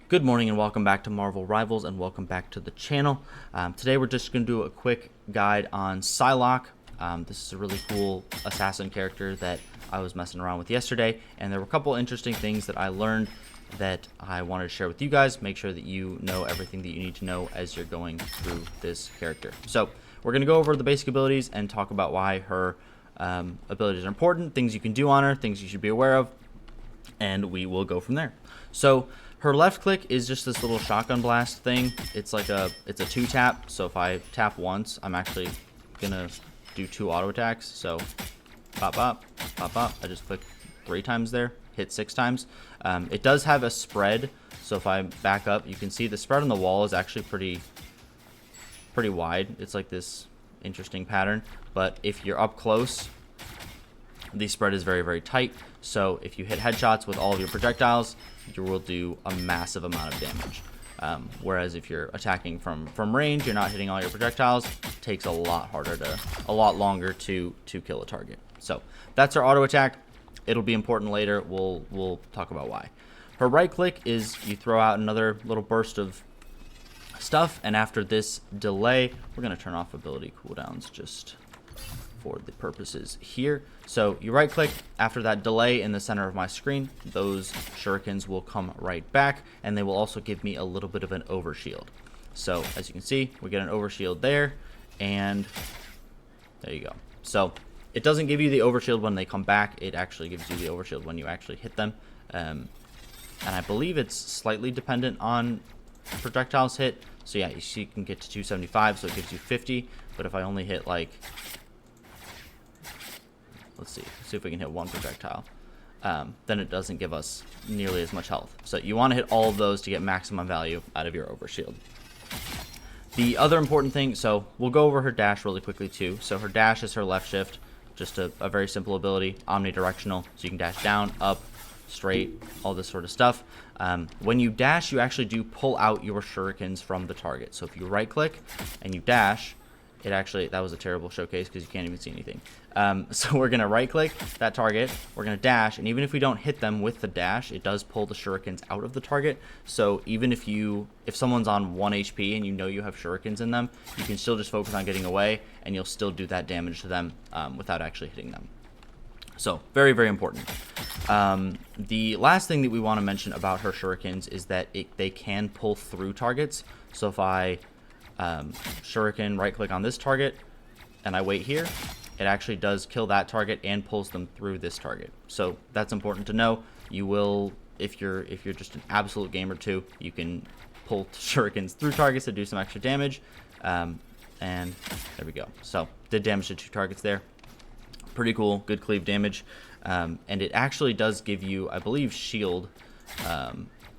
Good morning and welcome back to Marvel Rivals and welcome back to the channel. Today we're just going to do a quick guide on Psylocke. This is a really cool assassin character that I was messing around with yesterday, and there were a couple interesting things that I learned that I wanted to share with you guys. Make sure that you know everything that you need to know as you're going through this character. So we're going to go over the basic abilities and talk about why her abilities are important, things you can do on her, things you should be aware of, and we will go from there. So her left click is just this little shotgun blast thing. It's a 2-tap. So if I tap once, I'm actually gonna do 2 auto attacks. So pop up, pop up. I just click 3 times there, hit 6 times. It does have a spread. So if I back up, you can see the spread on the wall is actually pretty wide. It's like this interesting pattern. But if you're up close, the spread is very, very tight. So if you hit headshots with all of your projectiles, you will do a massive amount of damage. Whereas if you're attacking from range, you're not hitting all your projectiles, it takes a lot longer to kill a target. So that's our auto attack. It'll be important later. We'll talk about why. Her right click is you throw out another little burst of stuff, and after this delay, we're gonna turn off ability cooldowns just for the purposes here. So you right click, after that delay in the center of my screen, those shurikens will come right back, and they will also give me a little bit of an overshield. So as you can see, we get an overshield there, and there you go. So it doesn't give you the overshield when they come back, it actually gives you the overshield when you actually hit them. And I believe it's slightly dependent on projectiles hit. So yeah, you can get to 275, so it gives you 50, but if I only hit like, let's see if we can hit 1 projectile, then it doesn't give us nearly as much health. So you want to hit all of those to get maximum value out of your overshield. The other important thing, so we'll go over her dash really quickly too. So her dash is her left shift, just a very simple ability, omnidirectional, so you can dash down, up, straight, all this sort of stuff. When you dash, you actually do pull out your shurikens from the target. So if you right click and you dash, it actually, that was a terrible showcase because you can't even see anything. So we're going to right click that target, we're going to dash, and even if we don't hit them with the dash, it does pull the shurikens out of the target. So even if someone's on 1 HP and you know you have shurikens in them, you can still just focus on getting away and you'll still do that damage to them without actually hitting them. So very, very important. The last thing that we want to mention about her shurikens is that they can pull through targets. So if I shuriken right click on this target and I wait here, it actually does kill that target and pulls them through this target. So that's important to know. You will, if you're just an absolute gamer too, you can pull shurikens through targets to do some extra damage. And there we go. So did damage to 2 targets there. Pretty cool, good cleave damage. And it actually does give you, I believe, shield.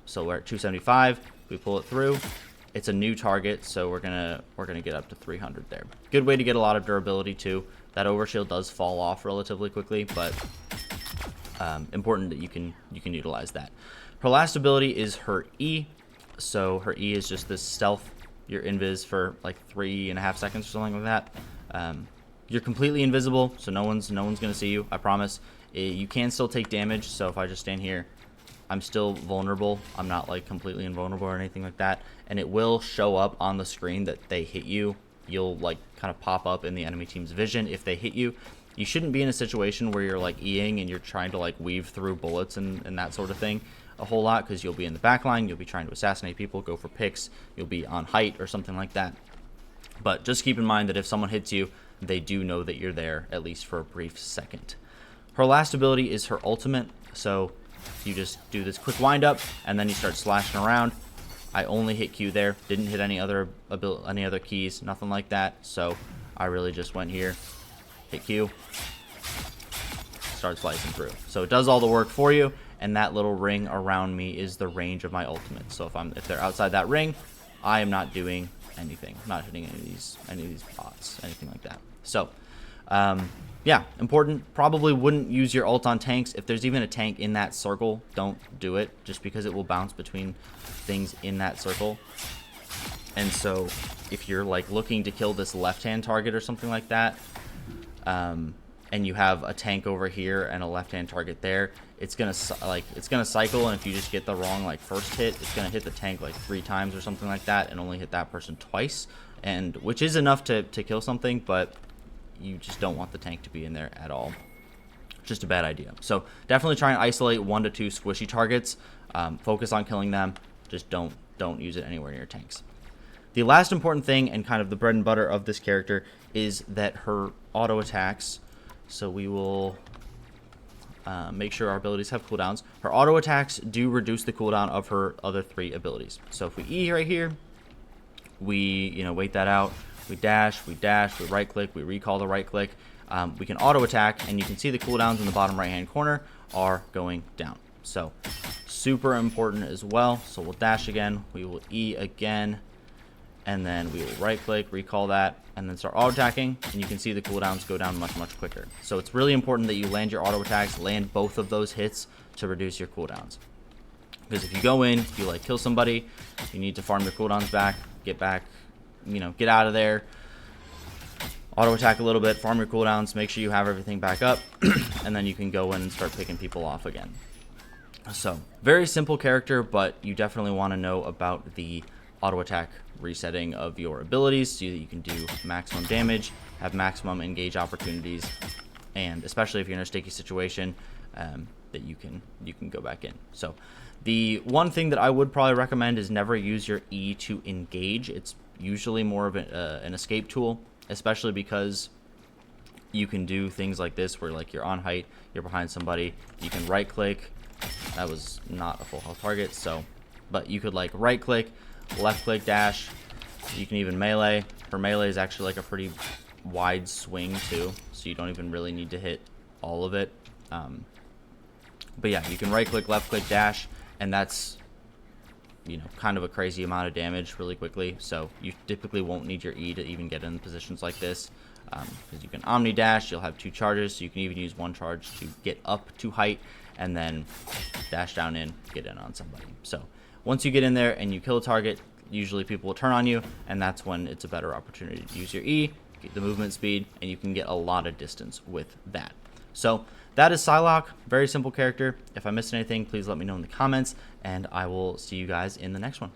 So we're at 275. We pull it through. It's a new target, so we're gonna get up to 300 there. Good way to get a lot of durability too. That overshield does fall off relatively quickly, but important that you can utilize that. Her last ability is her E. So her E is just this stealth. Your invis for like 3.5 seconds or something like that. You're completely invisible, so no one's gonna see you. I promise. You can still take damage. So if I just stand here, I'm still vulnerable. I'm not like completely invulnerable or anything like that. And it will show up on the screen that they hit you. You'll like kind of pop up in the enemy team's vision if they hit you. You shouldn't be in a situation where you're like Eing and you're trying to like weave through bullets and that sort of thing a whole lot, because you'll be in the back line, you'll be trying to assassinate people, go for picks, you'll be on height or something like that. But just keep in mind that if someone hits you, they do know that you're there, at least for a brief second. Her last ability is her ultimate. So you just do this quick wind up and then you start slashing around. I only hit Q there, didn't hit any other keys, nothing like that. So I really just went here, hit Q, start slicing through. So it does all the work for you, and that little ring around me is the range of my ultimate. So if they're outside that ring, I am not doing anything. I'm not hitting any of these bots, anything like that. So yeah, important. Probably wouldn't use your ult on tanks. If there's even a tank in that circle, don't do it, just because it will bounce between things in that circle. And so if you're like looking to kill this left-hand target or something like that, and you have a tank over here and a left-hand target there, it's gonna cycle, and if you just get the wrong like first hit, it's gonna hit the tank like 3 times or something like that, and only hit that person twice, and which is enough to kill something, but you just don't want the tank to be in there at all. Just a bad idea. So definitely try and isolate 1 to 2 squishy targets. Focus on killing them. Just don't use it anywhere near tanks. The last important thing, and kind of the bread and butter of this character, is that her auto attacks. So we will make sure our abilities have cooldowns. Her auto attacks do reduce the cooldown of her other 3 abilities. So if we E right here, we wait that out. We dash, we right click, we recall the right click. We can auto attack, and you can see the cooldowns in the bottom right hand corner are going down. So super important as well. So we'll dash again, we will E again, and then we will right click, recall that, and then start auto attacking, and you can see the cooldowns go down much quicker. So it's really important that you land your auto attacks, land both of those hits to reduce your cooldowns. Because if you go in, you like kill somebody, you need to farm your cooldowns back, get out of there, auto attack a little bit, farm your cooldowns, make sure you have everything back up, and then you can go in and start picking people off again. So very simple character, but you definitely want to know about the auto attack resetting of your abilities so that you can do maximum damage, have maximum engage opportunities, and especially if you're in a sticky situation, that you can go back in. So the one thing that I would probably recommend is never use your E to engage. It's usually more of an escape tool, especially because you can do things like this where like you're on height, you're behind somebody, you can right click. That was not a full health target, so, but you could like right click, left click, dash. You can even melee. Her melee is actually like a pretty wide swing too, so you don't even really need to hit all of it. But yeah, you can right click, left click, dash, and that's kind of a crazy amount of damage really quickly. So you typically won't need your E to even get in positions like this, because you can omni dash. You'll have 2 charges, so you can even use 1 charge to get up to height and then dash down in, get in on somebody. So once you get in there and you kill a target, usually people will turn on you, and that's when it's a better opportunity to use your E, get the movement speed, and you can get a lot of distance with that. So that is Psylocke. Very simple character. If I missed anything, please let me know in the comments, and I will see you guys in the next one.